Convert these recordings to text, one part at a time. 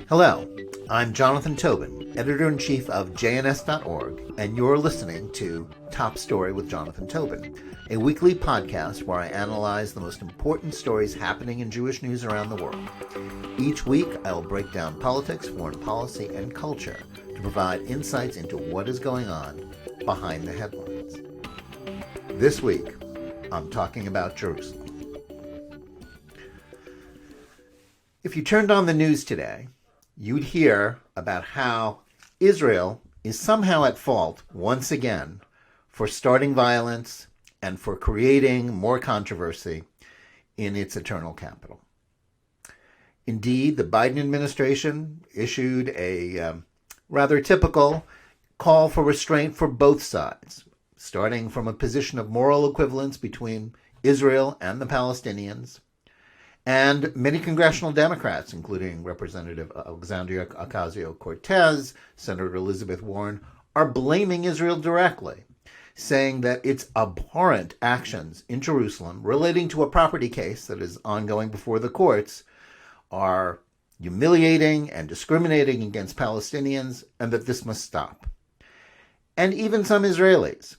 Hello, I'm Jonathan Tobin, editor-in-chief of JNS.org, and you're listening to Top Story with Jonathan Tobin, a weekly podcast where I analyze the most important stories happening in Jewish news around the world. Each week, I'll break down politics, foreign policy, and culture to provide insights into what is going on behind the headlines. This week, I'm talking about Jerusalem. If you turned on the news today, you'd hear about how Israel is somehow at fault once again for starting violence and for creating more controversy in its eternal capital. Indeed, the Biden administration issued a rather typical call for restraint for both sides, starting from a position of moral equivalence between Israel and the Palestinians. And many congressional Democrats, including Representative Alexandria Ocasio-Cortez, Senator Elizabeth Warren, are blaming Israel directly, saying that its abhorrent actions in Jerusalem relating to a property case that is ongoing before the courts are humiliating and discriminating against Palestinians, and that this must stop. And even some Israelis,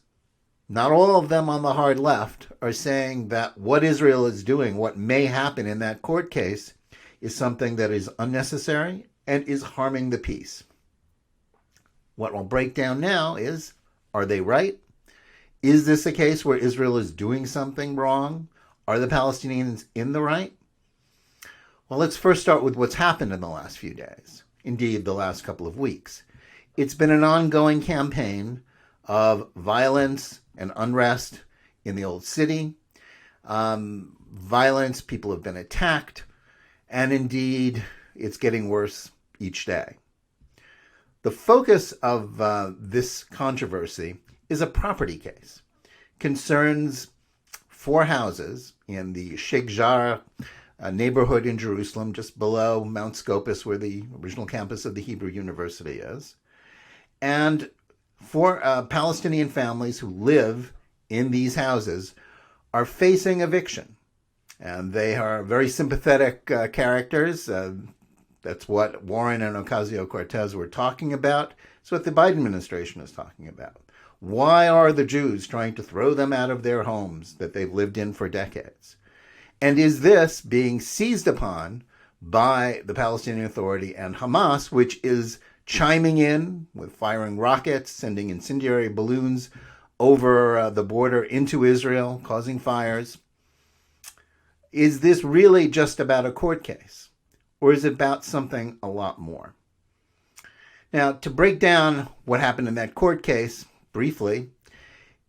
not all of them on the hard left, are saying that what Israel is doing, what may happen in that court case, is something that is unnecessary and is harming the peace. What we'll break down now is, are they right? Is this a case where Israel is doing something wrong? Are the Palestinians in the right? Well, let's first start with what's happened in the last few days. Indeed, the last couple of weeks. It's been an ongoing campaign of violence and unrest in the old city. Violence, people have been attacked, and indeed, it's getting worse each day. The focus of this controversy is a property case. Concerns 4 houses in the Sheikh Jarrah neighborhood in Jerusalem, just below Mount Scopus, where the original campus of the Hebrew University is. And 4 Palestinian families who live in these houses are facing eviction. And they are very sympathetic characters. That's what Warren and Ocasio-Cortez were talking about. It's what the Biden administration is talking about. Why are the Jews trying to throw them out of their homes that they've lived in for decades? And is this being seized upon by the Palestinian Authority and Hamas, which is chiming in with firing rockets, sending incendiary balloons over the border into Israel, causing fires? Is this really just about a court case? Or is it about something a lot more? Now, to break down what happened in that court case, briefly,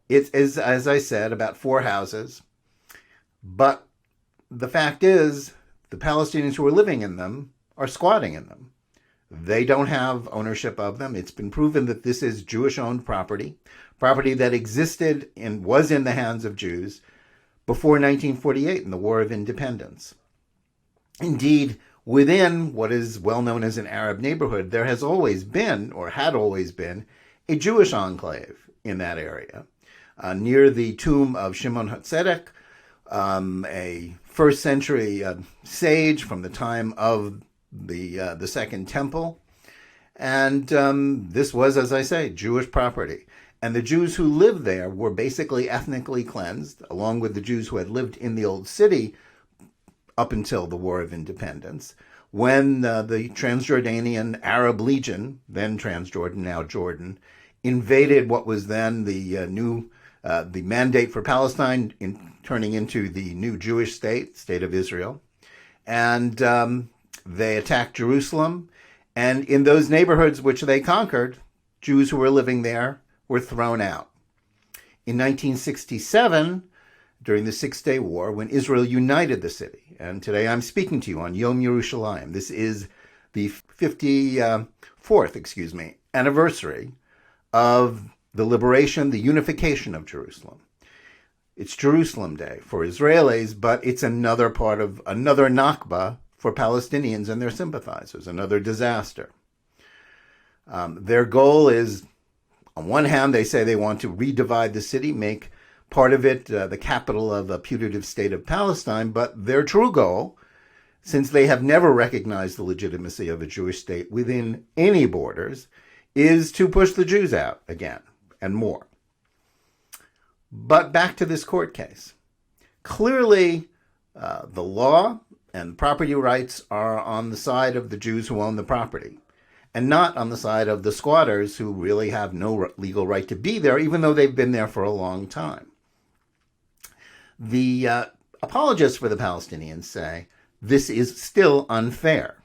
it is, as I said, about 4 houses. But the fact is, the Palestinians who are living in them are squatting in them. They don't have ownership of them. It's been proven that this is Jewish-owned property that existed and was in the hands of Jews before 1948 in the War of Independence. Indeed, within what is well known as an Arab neighborhood, there has always been, or had always been, a Jewish enclave in that area, near the tomb of Shimon HaTzedek, a first century sage from the time of the Second Temple. And this was, as I say, Jewish property. And the Jews who lived there were basically ethnically cleansed, along with the Jews who had lived in the old city up until the War of Independence, when the Transjordanian Arab Legion, then Transjordan, now Jordan, invaded what was then the Mandate for Palestine, turning into the new Jewish state of Israel. And they attacked Jerusalem. And in those neighborhoods which they conquered, Jews who were living there were thrown out. In 1967, during the Six-Day War, when Israel united the city, and today I'm speaking to you on Yom Yerushalayim. This is the 54th, anniversary of the liberation, the unification of Jerusalem. It's Jerusalem Day for Israelis, but it's another Nakba for Palestinians and their sympathizers, another disaster. Their goal is, on one hand, they say they want to redivide the city, make part of it the capital of a putative state of Palestine, but their true goal, since they have never recognized the legitimacy of a Jewish state within any borders, is to push the Jews out again and more. But back to this court case. Clearly, the law and property rights are on the side of the Jews who own the property, and not on the side of the squatters who really have no legal right to be there, even though they've been there for a long time. The apologists for the Palestinians say this is still unfair.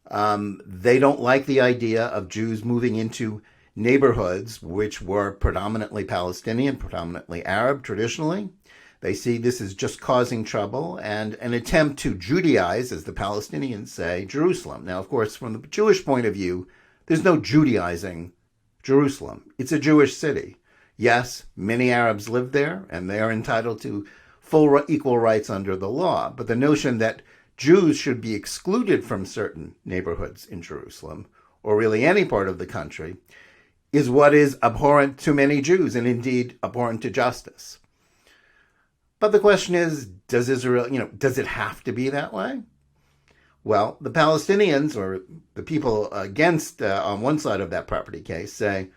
They don't like the idea of Jews moving into neighborhoods which were predominantly Palestinian, predominantly Arab traditionally. They see this as just causing trouble and an attempt to Judaize, as the Palestinians say, Jerusalem. Now, of course, from the Jewish point of view, there's no Judaizing Jerusalem. It's a Jewish city. Yes, many Arabs live there, and they are entitled to full equal rights under the law. But the notion that Jews should be excluded from certain neighborhoods in Jerusalem, or really any part of the country, is what is abhorrent to many Jews, and indeed abhorrent to justice. But the question is, does Israel, does it have to be that way? Well, the Palestinians, or the people against on one side of that property case, say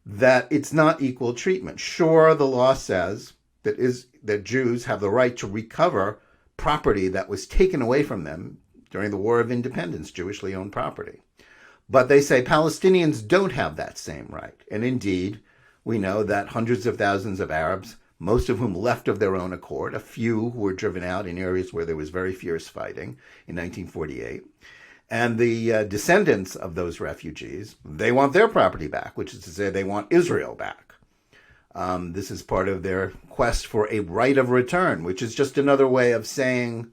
that it's not equal treatment. Sure, the law says that Jews have the right to recover property that was taken away from them during the War of Independence, Jewishly owned property. But they say Palestinians don't have that same right. And indeed, we know that hundreds of thousands of Arabs, most of whom left of their own accord, a few who were driven out in areas where there was very fierce fighting in 1948. And the descendants of those refugees, they want their property back, which is to say they want Israel back. This is part of their quest for a right of return, which is just another way of saying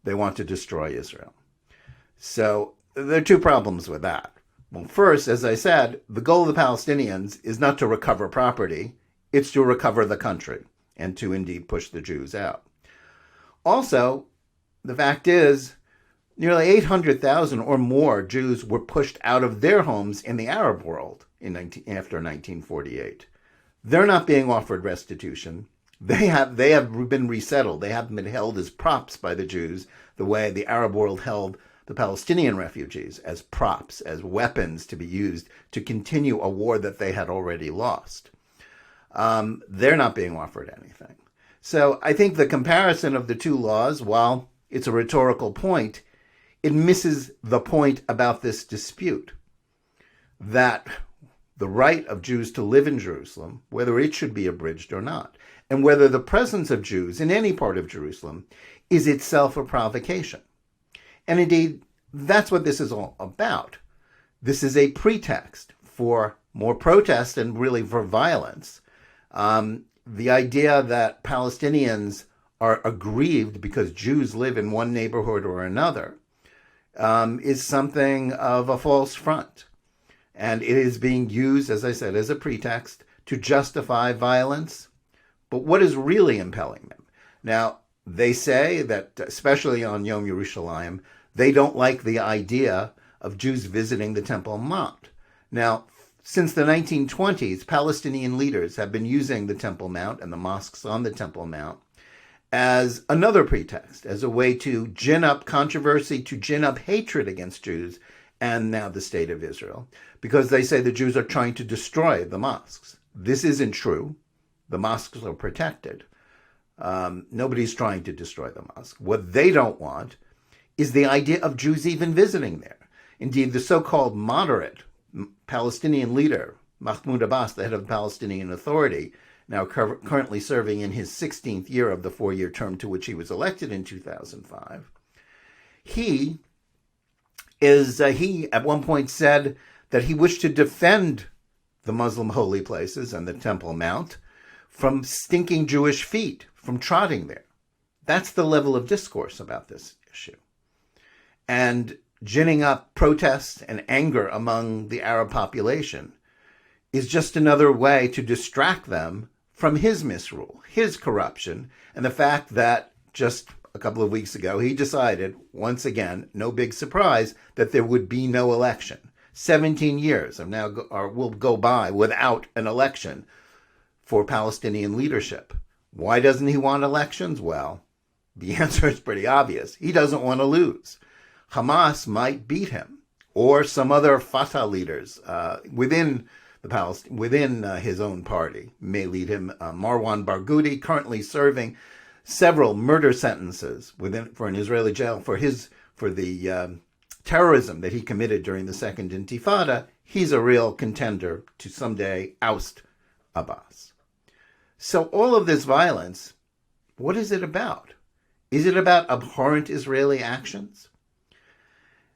they want to destroy Israel. So there are two problems with that. Well, first, as I said, the goal of the Palestinians is not to recover property. It's to recover the country and to indeed push the Jews out. Also, the fact is, nearly 800,000 or more Jews were pushed out of their homes in the Arab world after 1948. They're not being offered restitution. They have been resettled. They haven't been held as props by the Jews the way the Arab world held the Palestinian refugees, as props, as weapons to be used to continue a war that they had already lost. They're not being offered anything. So I think the comparison of the two laws, while it's a rhetorical point, it misses the point about this dispute, that the right of Jews to live in Jerusalem, whether it should be abridged or not, and whether the presence of Jews in any part of Jerusalem is itself a provocation. And indeed, that's what this is all about. This is a pretext for more protest and really for violence. The idea that Palestinians are aggrieved because Jews live in one neighborhood or another is something of a false front. And it is being used, as I said, as a pretext to justify violence. But what is really impelling them? Now, they say that, especially on Yom Yerushalayim, they don't like the idea of Jews visiting the Temple Mount. Now, since the 1920s, Palestinian leaders have been using the Temple Mount and the mosques on the Temple Mount as another pretext, as a way to gin up controversy, to gin up hatred against Jews and now the state of Israel, because they say the Jews are trying to destroy the mosques. This isn't true. The mosques are protected. Nobody's trying to destroy the mosque. What they don't want is the idea of Jews even visiting there. Indeed, the so-called moderate Palestinian leader, Mahmoud Abbas, the head of the Palestinian Authority, now currently serving in his 16th year of the 4-year term to which he was elected in 2005, he at one point said that he wished to defend the Muslim holy places and the Temple Mount from stinking Jewish feet, from trotting there. That's the level of discourse about this issue. And ginning up protests and anger among the Arab population is just another way to distract them from his misrule, his corruption, and the fact that just a couple of weeks ago he decided, once again, no big surprise, that there would be no election. 17 years will go by without an election for Palestinian leadership. Why doesn't he want elections? Well, the answer is pretty obvious. He doesn't want to lose. Hamas might beat him, or some other Fatah leaders within his own party may lead him. Marwan Barghouti, currently serving several murder sentences for an Israeli jail for the terrorism that he committed during the Second Intifada. He's a real contender to someday oust Abbas. So all of this violence, what is it about? Is it about abhorrent Israeli actions?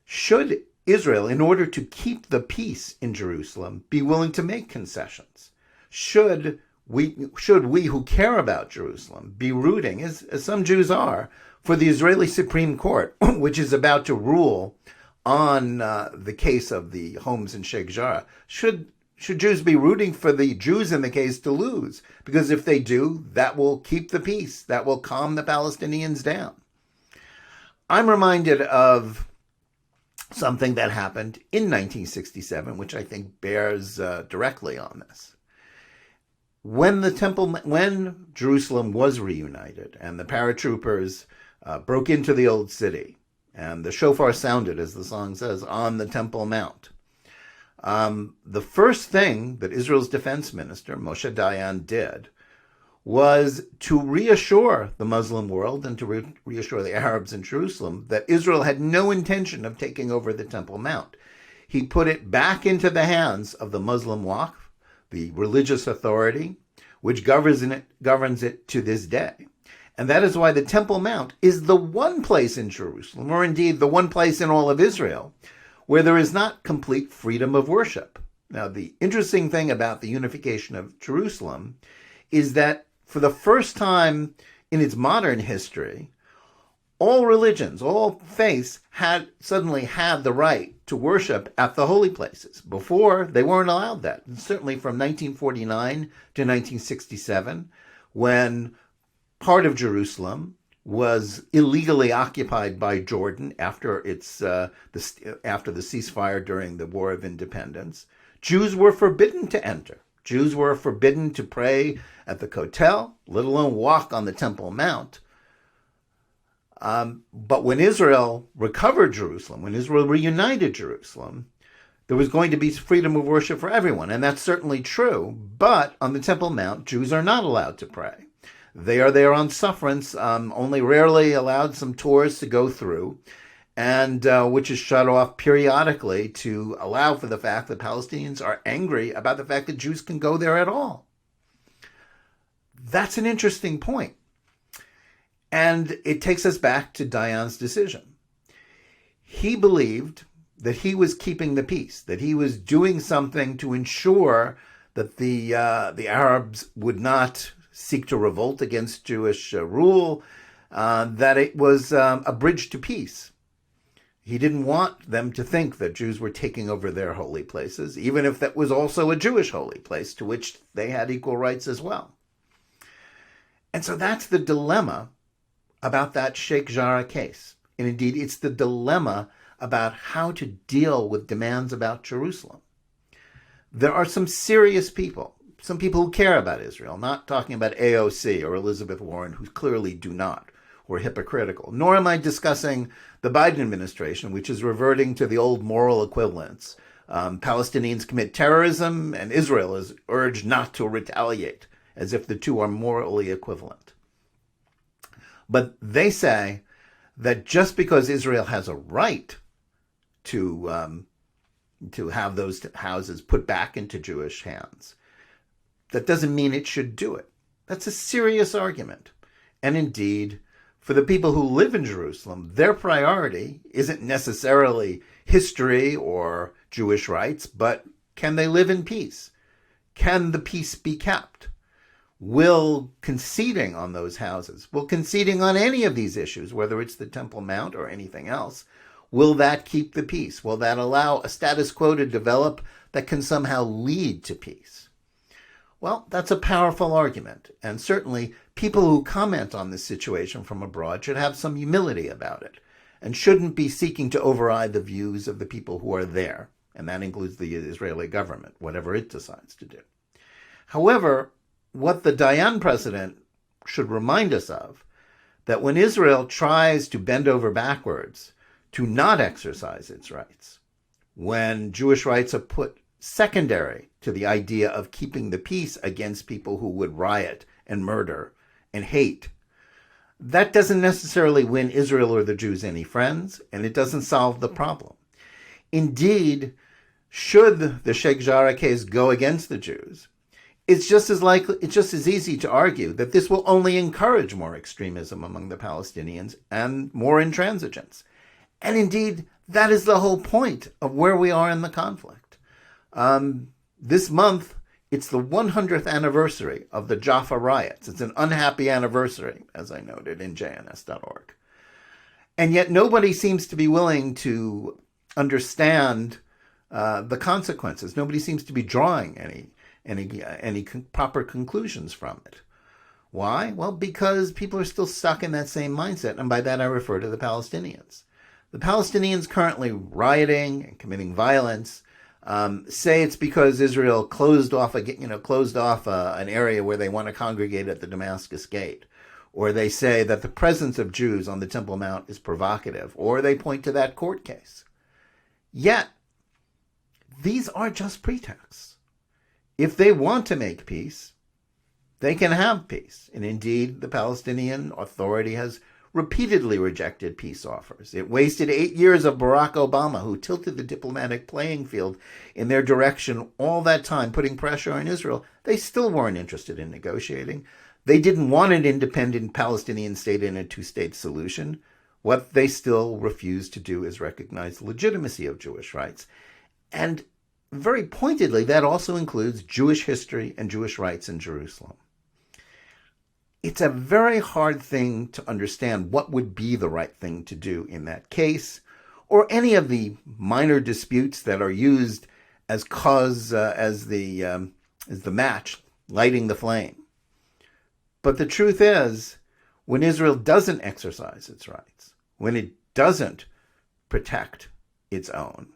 Should Israel, in order to keep the peace in Jerusalem, be willing to make concessions? Should we who care about Jerusalem be rooting, as some Jews are, for the Israeli Supreme Court, which is about to rule on the case of the homes in Sheikh Jarrah? Should Jews be rooting for the Jews in the case to lose? Because if they do, that will keep the peace. That will calm the Palestinians down. I'm reminded of something that happened in 1967, which I think bears directly on this. When Jerusalem was reunited and the paratroopers broke into the old city and the shofar sounded, as the song says, on the Temple Mount, the first thing that Israel's defense minister, Moshe did was to reassure the Muslim world and to reassure the Arabs in Jerusalem that Israel had no intention of taking over the Temple Mount. He put it back into the hands of the Muslim Waqf, the religious authority, which governs it to this day. And that is why the Temple Mount is the one place in Jerusalem, or indeed the one place in all of Israel, where there is not complete freedom of worship. Now, the interesting thing about the unification of Jerusalem is that for the first time in its modern history, all religions, all faiths suddenly had the right to worship at the holy places. Before, they weren't allowed that. And certainly from 1949 to 1967, when part of Jerusalem was illegally occupied by Jordan after the ceasefire during the War of Independence, Jews were forbidden to enter. Jews were forbidden to pray at the Kotel, let alone walk on the Temple Mount. But when Israel recovered Jerusalem, when Israel reunited Jerusalem, there was going to be freedom of worship for everyone. And that's certainly true. But on the Temple Mount, Jews are not allowed to pray. They are there on sufferance, only rarely allowed some tours to go through, and which is shut off periodically to allow for the fact that Palestinians are angry about the fact that Jews can go there at all. That's an interesting point. And it takes us back to Dayan's decision. He believed that he was keeping the peace, that he was doing something to ensure that the Arabs would not seek to revolt against Jewish rule, that it was a bridge to peace. He didn't want them to think that Jews were taking over their holy places, even if that was also a Jewish holy place to which they had equal rights as well. And so that's the dilemma about that Sheikh Jarrah case. And indeed, it's the dilemma about how to deal with demands about Jerusalem. There are some serious people, some people who care about Israel, not talking about AOC or Elizabeth Warren, who clearly do not, or hypocritical. Nor am I discussing the Biden administration, which is reverting to the old moral equivalence. Palestinians commit terrorism, and Israel is urged not to retaliate, as if the two are morally equivalent. But they say that just because Israel has a right to have those houses put back into Jewish hands, that doesn't mean it should do it. That's a serious argument. And indeed, for the people who live in Jerusalem, their priority isn't necessarily history or Jewish rights, but can they live in peace? Can the peace be kept? Will conceding on those houses, will conceding on any of these issues, whether it's the Temple Mount or anything else, will that keep the peace? Will that allow a status quo to develop that can somehow lead to peace? Well, that's a powerful argument. And certainly people who comment on this situation from abroad should have some humility about it and shouldn't be seeking to override the views of the people who are there. And that includes the Israeli government, whatever it decides to do. However, what the Dayan precedent should remind us of, that when Israel tries to bend over backwards to not exercise its rights, when Jewish rights are put secondary to the idea of keeping the peace against people who would riot and murder and hate, that doesn't necessarily win Israel or the Jews any friends, and it doesn't solve the problem. Indeed, should the Sheikh Jarrah case go against the Jews, it's just as easy to argue that this will only encourage more extremism among the Palestinians and more intransigence. And indeed, that is the whole point of where we are in the conflict. This month, it's the 100th anniversary of the Jaffa riots. It's an unhappy anniversary, as I noted in jns.org. And yet nobody seems to be willing to understand the consequences. Nobody seems to be drawing any proper conclusions from it. Why? Well, because people are still stuck in that same mindset, and by that I refer to the Palestinians. The Palestinians currently rioting and committing violence say it's because Israel closed off an area where they want to congregate at the Damascus Gate, or they say that the presence of Jews on the Temple Mount is provocative, or they point to that court case. Yet, these are just pretexts. If they want to make peace, they can have peace. And indeed, the Palestinian Authority has repeatedly rejected peace offers. It wasted 8 years of Barack Obama, who tilted the diplomatic playing field in their direction all that time, putting pressure on Israel. They still weren't interested in negotiating. They didn't want an independent Palestinian state in a two-state solution. What they still refused to do is recognize the legitimacy of Jewish rights. And very pointedly, that also includes Jewish history and Jewish rights in Jerusalem. It's a very hard thing to understand what would be the right thing to do in that case, or any of the minor disputes that are used as the match lighting the flame. But the truth is, when Israel doesn't exercise its rights, when it doesn't protect its own,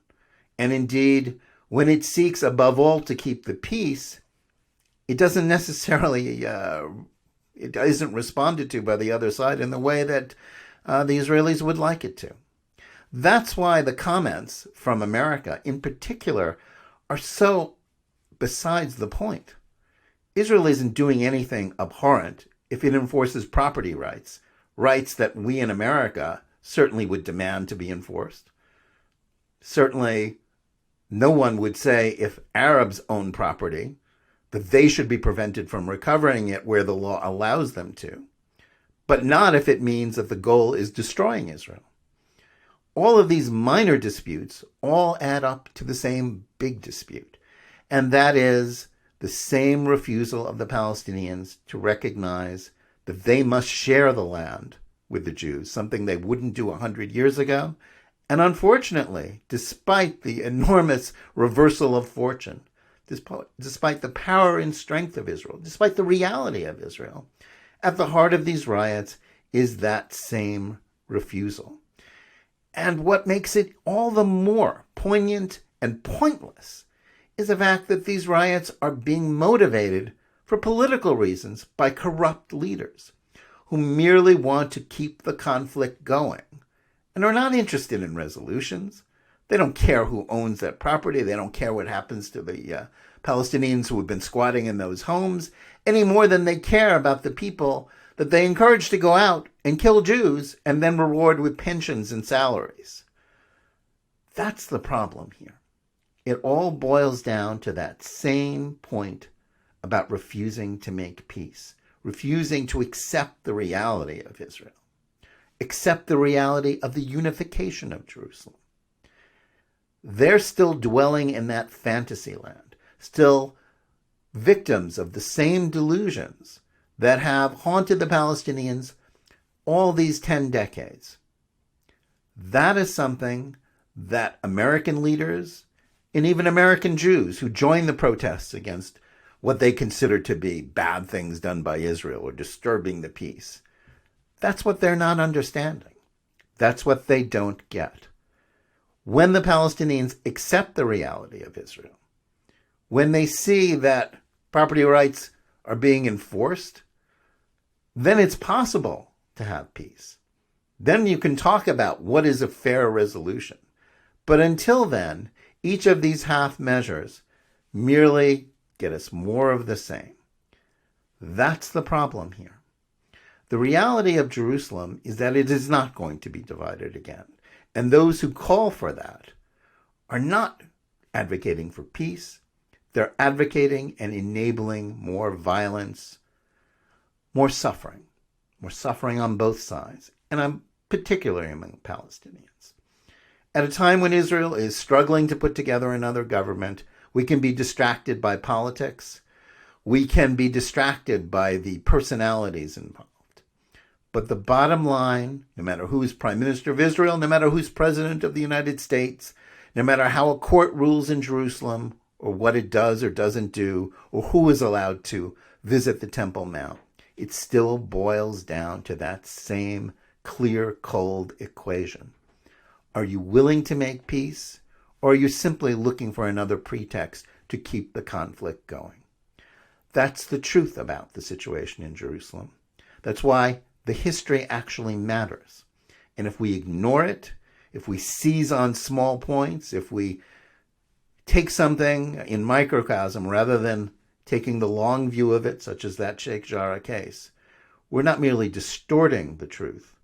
and indeed when it seeks above all to keep the peace, it doesn't necessarily it isn't responded to by the other side in the way that the Israelis would like it to. That's why the comments from America in particular are so besides the point. Israel isn't doing anything abhorrent if it enforces property rights, rights that we in America certainly would demand to be enforced. Certainly, no one would say if Arabs own property, that they should be prevented from recovering it where the law allows them to, but not if it means that the goal is destroying Israel. All of these minor disputes all add up to the same big dispute, and that is the same refusal of the Palestinians to recognize that they must share the land with the Jews, something they wouldn't do 100 years ago. And unfortunately, despite the enormous reversal of fortune, despite the power and strength of Israel, despite the reality of Israel, at the heart of these riots is that same refusal. And what makes it all the more poignant and pointless is the fact that these riots are being motivated for political reasons by corrupt leaders who merely want to keep the conflict going and are not interested in resolutions. They don't care who owns that property. They don't care what happens to the Palestinians who have been squatting in those homes any more than they care about the people that they encourage to go out and kill Jews and then reward with pensions and salaries. That's the problem here. It all boils down to that same point about refusing to make peace, refusing to accept the reality of Israel, accept the reality of the unification of Jerusalem. They're still dwelling in that fantasy land, still victims of the same delusions that have haunted the Palestinians all these 10 decades. That is something that American leaders and even American Jews who join the protests against what they consider to be bad things done by Israel or disturbing the peace, that's what they're not understanding. That's what they don't get. When the Palestinians accept the reality of Israel, when they see that property rights are being enforced, then it's possible to have peace. Then you can talk about what is a fair resolution. But until then, each of these half measures merely get us more of the same. That's the problem here. The reality of Jerusalem is that it is not going to be divided again. And those who call for that are not advocating for peace. They're advocating and enabling more violence, more suffering on both sides, and particularly among Palestinians. At a time when Israel is struggling to put together another government, we can be distracted by politics. We can be distracted by the personalities involved. But the bottom line, no matter who's Prime Minister of Israel, no matter who's President of the United States, no matter how a court rules in Jerusalem, or what it does or doesn't do, or who is allowed to visit the Temple Mount, it still boils down to that same clear, cold equation. Are you willing to make peace, or are you simply looking for another pretext to keep the conflict going? That's the truth about the situation in Jerusalem. That's why the history actually matters. And if we ignore it, if we seize on small points, if we take something in microcosm rather than taking the long view of it, such as that Sheikh Jarrah case, we're not merely distorting the truth,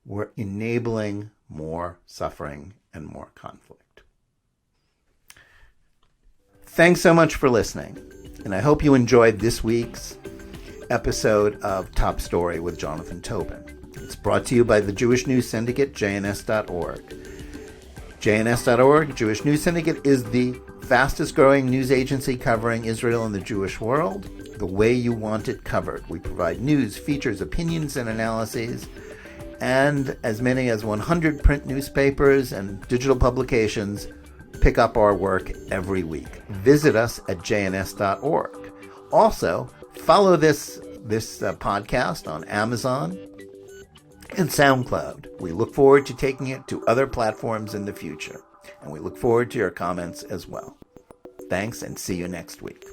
we're enabling more suffering and more conflict. Thanks so much for listening, and I hope you enjoyed this week's episode of Top Story with Jonathan Tobin. It's brought to you by the Jewish News Syndicate, JNS.org. JNS.org, Jewish News Syndicate, is the fastest growing news agency covering Israel and the Jewish world the way you want it covered. We provide news, features, opinions, and analyses, and as many as 100 print newspapers and digital publications pick up our work every week. Visit us at jns.org. Also, follow this podcast on Amazon and SoundCloud. We look forward to taking it to other platforms in the future, and we look forward to your comments as well. Thanks, and see you next week.